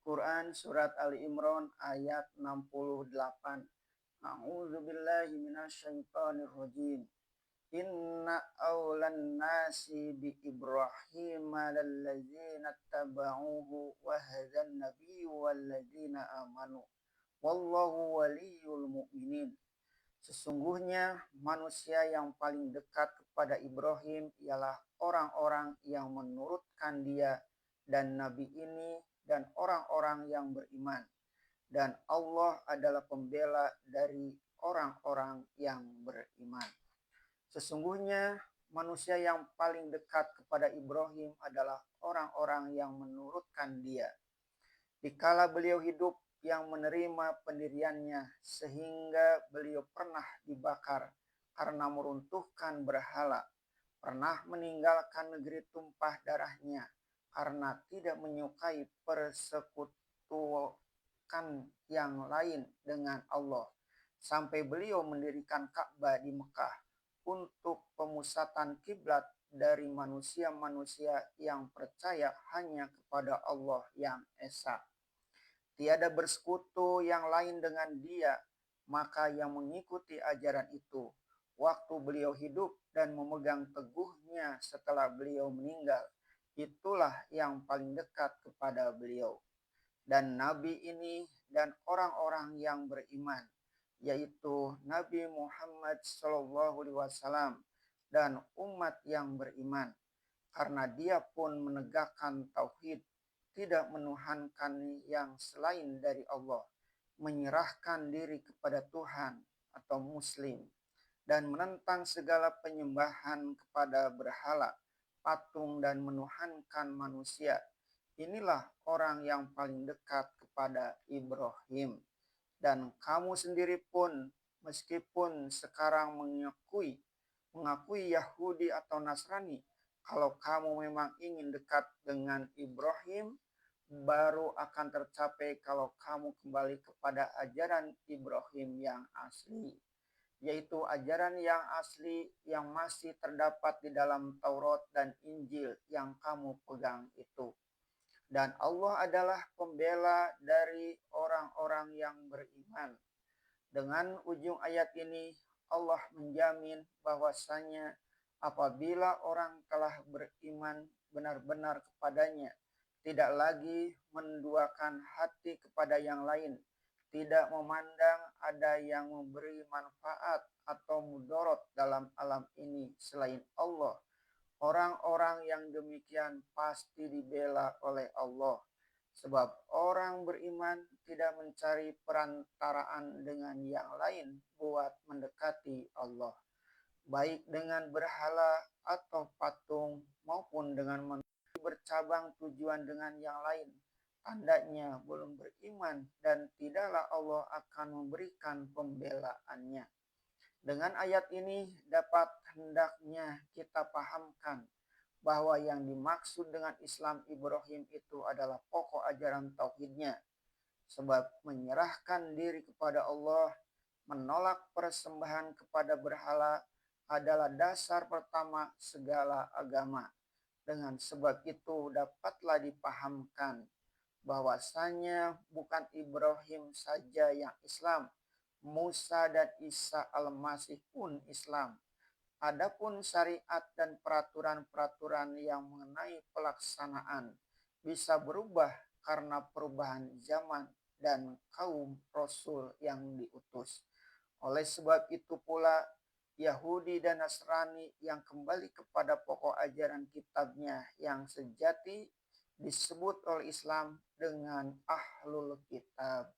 Quran surat Ali Imran ayat 68. A'udzubillahi minasyaitonir rajim. Inna awlan nasi bi Ibrahim lalladzina tabauhu wa hadzan nabiyyu walladzina amanu. Wallahu waliyul mu'minin. Sesungguhnya manusia yang paling dekat kepada Ibrahim ialah orang-orang yang menurutkan dia dan Nabi ini dan orang-orang yang beriman. Dan Allah adalah pembela dari orang-orang yang beriman. Sesungguhnya manusia yang paling dekat kepada Ibrahim adalah orang-orang yang menurutkan dia. Dikala beliau hidup, yang menerima pendiriannya sehingga beliau pernah dibakar karena meruntuhkan berhala, pernah meninggalkan negeri tumpah darahnya karena tidak menyukai persekutuan yang lain dengan Allah, sampai beliau mendirikan Ka'bah di Mekah untuk pemusatan kiblat dari manusia-manusia yang percaya hanya kepada Allah yang Esa. Tiada bersekutu yang lain dengan dia, maka yang mengikuti ajaran itu waktu beliau hidup dan memegang teguhnya setelah beliau meninggal, itulah yang paling dekat kepada beliau. Dan Nabi ini dan orang-orang yang beriman, yaitu Nabi Muhammad SAW dan umat yang beriman, karena dia pun menegakkan tauhid, tidak menuhankan yang selain dari Allah, menyerahkan diri kepada Tuhan atau Muslim, dan menentang segala penyembahan kepada berhala, patung, dan menuhankan manusia. Inilah orang yang paling dekat kepada Ibrahim. Dan kamu sendiri pun, meskipun sekarang mengakui Yahudi atau Nasrani, kalau kamu memang ingin dekat dengan Ibrahim, baru akan tercapai kalau kamu kembali kepada ajaran Ibrahim yang asli, yaitu ajaran yang asli yang masih terdapat di dalam Taurat dan Injil yang kamu pegang itu. Dan Allah adalah pembela dari orang-orang yang beriman. Dengan ujung ayat ini, Allah menjamin bahwasanya apabila orang telah beriman benar-benar kepadanya, tidak lagi menduakan hati kepada yang lain, tidak memandang ada yang memberi manfaat atau mudarat dalam alam ini selain Allah, orang-orang yang demikian pasti dibela oleh Allah. Sebab orang beriman tidak mencari perantaraan dengan yang lain buat mendekati Allah, baik dengan berhala atau patung maupun dengan manusia bercabang tujuan dengan yang lain. Tandanya belum beriman dan tidaklah Allah akan memberikan pembelaannya. Dengan ayat ini dapat hendaknya kita pahamkan bahwa yang dimaksud dengan Islam Ibrahim itu adalah pokok ajaran tauhidnya. Sebab menyerahkan diri kepada Allah, menolak persembahan kepada berhala adalah dasar pertama segala agama. Dengan sebab itu dapatlah dipahamkan bahwasanya bukan Ibrahim saja yang Islam, Musa dan Isa al-Masih pun Islam. Adapun syariat dan peraturan-peraturan yang mengenai pelaksanaan bisa berubah karena perubahan zaman dan kaum Rasul yang diutus. Oleh sebab itu pula, Yahudi dan Nasrani yang kembali kepada pokok ajaran kitabnya yang sejati disebut oleh Islam dengan Ahlul Kitab.